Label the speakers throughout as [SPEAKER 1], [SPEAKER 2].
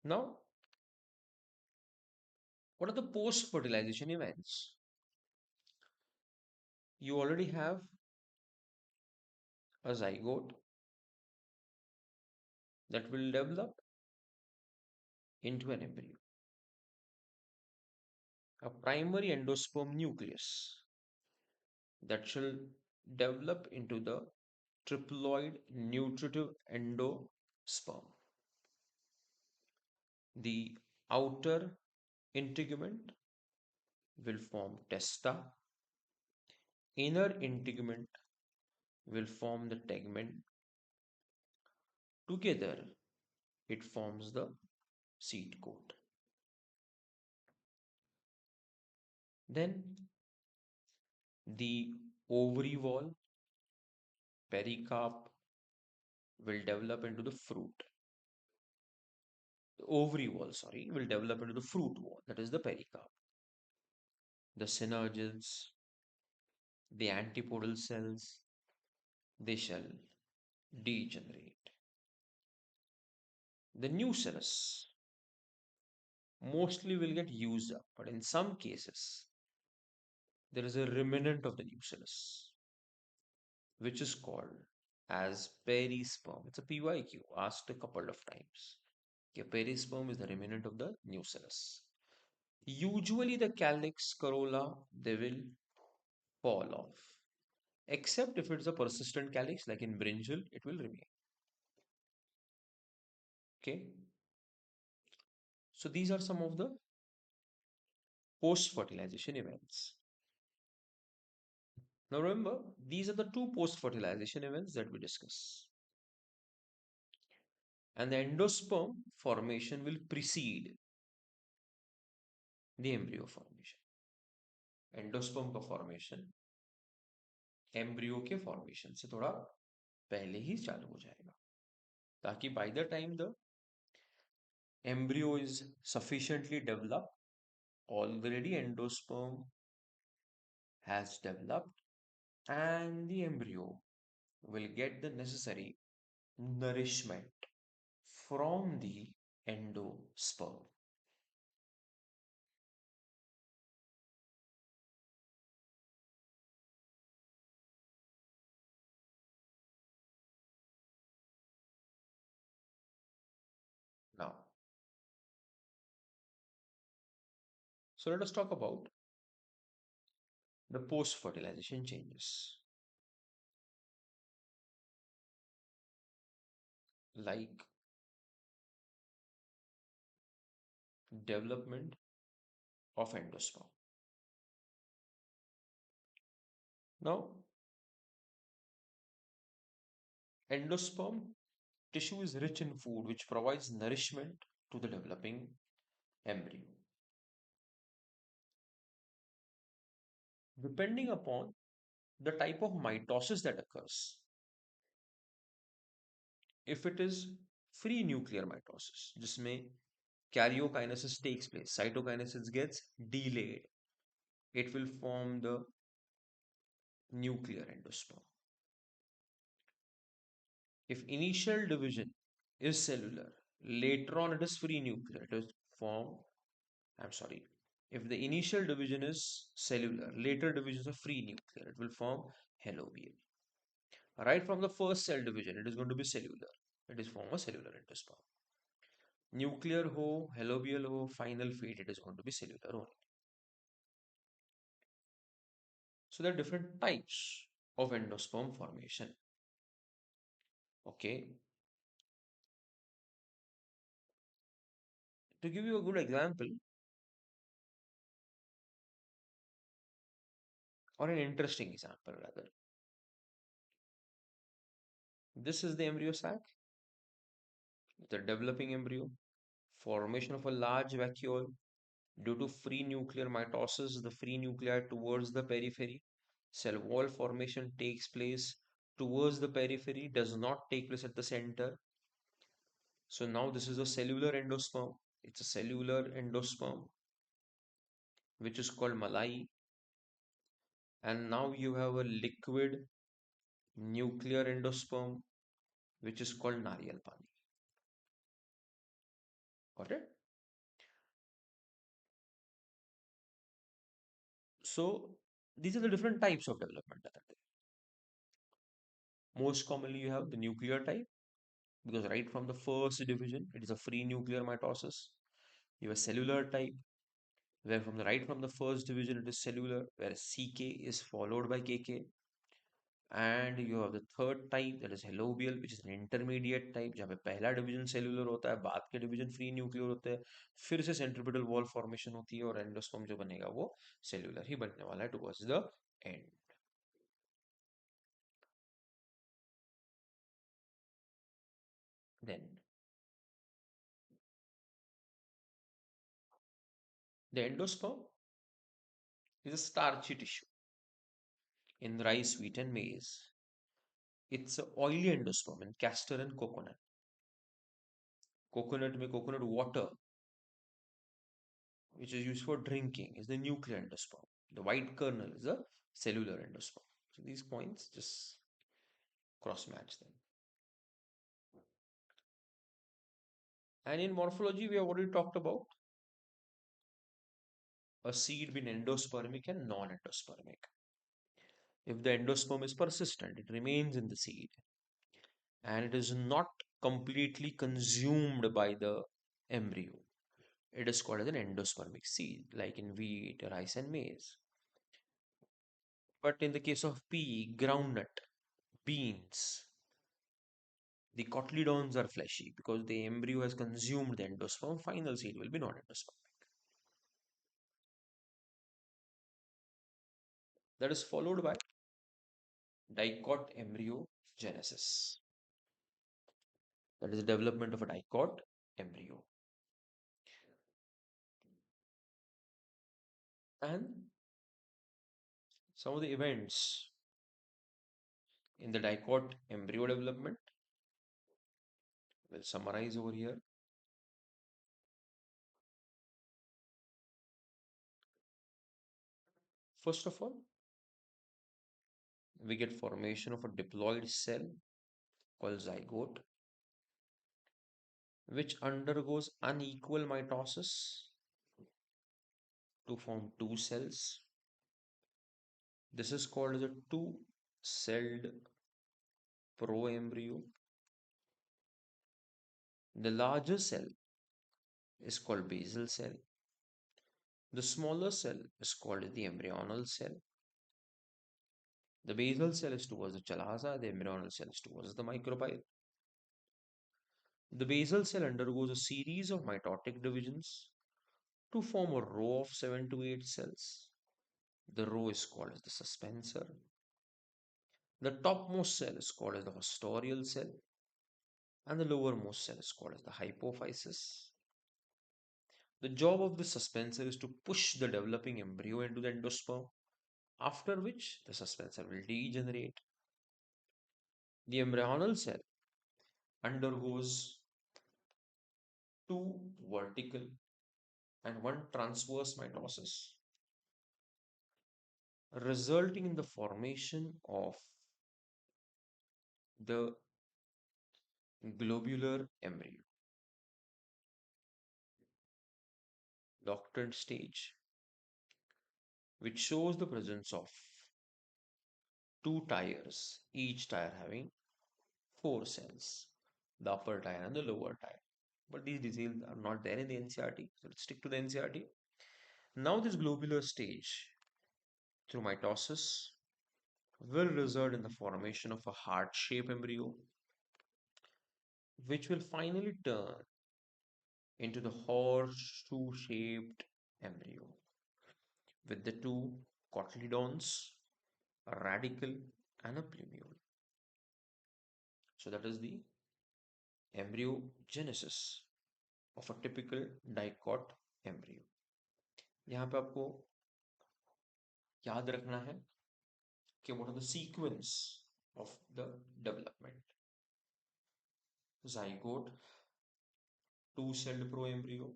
[SPEAKER 1] Now, what are the post fertilization events? You already have a zygote that will develop into an embryo, a primary endosperm nucleus that shall develop into the triploid nutritive endosperm. The outer integument will form testa, inner integument will form the tegment. Together, it forms the seed coat. Then, the ovary wall, pericarp, will develop into the fruit. The ovary wall, sorry, will develop into the fruit wall, that is the pericarp. The synergids, the antipodal cells, they shall degenerate. The nucellus mostly will get used up, but in some cases, there is a remnant of the nucellus, which is called as perisperm. It's a PYQ, asked a couple of times. Okay, perisperm is the remnant of the nucellus. Usually, the calyx, corolla, they will fall off, except if it's a persistent calyx, like in brinjal, it will remain. Okay, so these are some of the post fertilization events. Now, remember, these are the two post fertilization events that we discuss. And the endosperm formation will precede the embryo formation. Endosperm का formation embryo के formation से थोड़ा पहले ही चालू हो जाएगा, ताकि by the time the embryo is sufficiently developed, already endosperm has developed, and the embryo will get the necessary nourishment from the endosperm. Now, so let us talk about the post fertilization changes, like development of endosperm. Now, endosperm tissue is rich in food which provides nourishment to the developing embryo. Depending upon the type of mitosis that occurs, if it is free nuclear mitosis, जिसमें karyokinesis takes place, cytokinesis gets delayed, it will form the nuclear endosperm. If initial division is cellular, later on it is free nuclear, it is formed, I'm sorry, if the initial division is cellular, later divisions are free nuclear, it will form halobial. Right from the first cell division, it is going to be cellular. It is form a cellular endosperm. Nuclear ho, halobial ho, final fate, it is going to be cellular only. So there are different types of endosperm formation. Okay. To give you a good example or an interesting example rather, this is the embryo sac, the developing embryo, formation of a large vacuole due to free nuclear mitosis, the free nuclei towards the periphery. Cell wall formation takes place towards the periphery, does not take place at the center. So now this is a cellular endosperm. It's a cellular endosperm which is called malai. And now you have a liquid nuclear endosperm which is called nariyal pani. Got it? So these are the different types of development that are there. Most commonly, you have the nuclear type, because right from the first division, it is a free nuclear mitosis. You have a cellular type, where from the right from the first division, it is cellular, where CK is followed by KK. And you have the third type, that is helobial, which is an intermediate type, जहाँ पे पहला division cellular होता है, बाद के division free nuclear होते हैं, फिर से सेंट्रीपिटल वॉल फॉर्मेशन होती है, और एंडोस्पर्म जो बनेगा वो सेल्यूलर ही बनने वाला है towards the end. Then the endosperm is a starchy tissue in rice, wheat, and maize. It's a oily endosperm in castor and coconut. Coconut में coconut water, which is used for drinking, is the nuclear endosperm. The white kernel is a cellular endosperm. So these points just cross match them. And in morphology, we have already talked about a seed being endospermic and non-endospermic. If the endosperm is persistent, it remains in the seed and it is not completely consumed by the embryo. It is called as an endospermic seed, like in wheat, rice, and maize. But in the case of pea, groundnut, beans, the cotyledons are fleshy because the embryo has consumed the endosperm. Final seed will be non-endospermic. That is followed by dicot embryogenesis. That is the development of a dicot embryo. And some of the events in the dicot embryo development will summarize over here. First of all, we get formation of a diploid cell called zygote, which undergoes unequal mitosis to form two cells. This is called as a two-celled proembryo. The larger cell is called basal cell. The smaller cell is called the embryonal cell. The basal cell is towards the chalaza, the embryonal cell is towards the microbial. The basal cell undergoes a series of mitotic divisions to form a row of 7 to 8 cells. The row is called as the suspensor. The topmost cell is called as the hostorial cell, and the lowermost cell is called as the hypophysis. The job of the suspensor is to push the developing embryo into the endosperm, after which the suspensor will degenerate. The embryonal cell undergoes two vertical and one transverse mitosis, resulting in the formation of the globular embryo. The octant stage, which shows the presence of two tires, each tire having four cells, the upper tire and the lower tire. But these details are not there in the NCRT, so let's stick to the NCRT. Now, this globular stage, through mitosis, will result in the formation of a heart-shaped embryo, which will finally turn into the horseshoe-shaped embryo with the two cotyledons, a radicle, and a plumule. So that is the embryogenesis of a typical dicot embryo. यहाँ पे आपको याद रखना है कि what are the sequence of the development. Zygote, two-celled proembryo,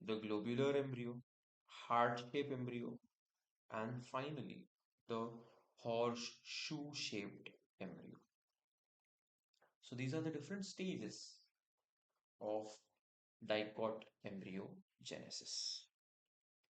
[SPEAKER 1] the globular embryo, heart-shaped embryo, and finally the horseshoe-shaped embryo. So these are the different stages of dicot embryogenesis.